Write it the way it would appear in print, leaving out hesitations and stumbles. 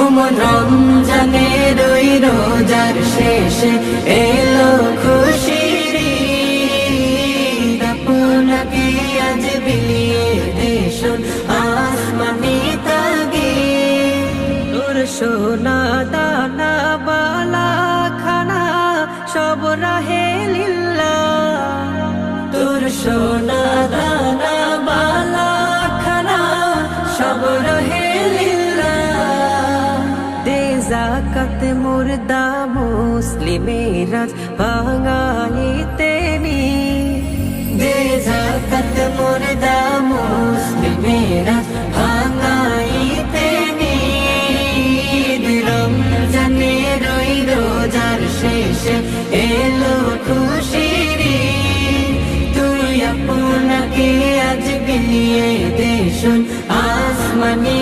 ওমন রমজানের ওই রোজার শেষে এলো খুশির ঈদ, আপনাকে আজ বিলিয়ে দেশুন আসমানি তাগিদ। তোর সোনা দানা বালা খানা সব রাহে লিল্লাহ, তোর সোনা দানা বালা খানা সব রাহে লিল্লাহ। দে যাকাত মুর্দা মুসলিমেরা ভাঙাইতে নি, দে যাকাত মুর্দা মুসলিমেরা ভাঙাইতে নি। রমজানের ওই রোজার শেষে এলো খুশির ঈদ, তুই আপনাকে আজ বিলিয়ে দেশুন আসমানি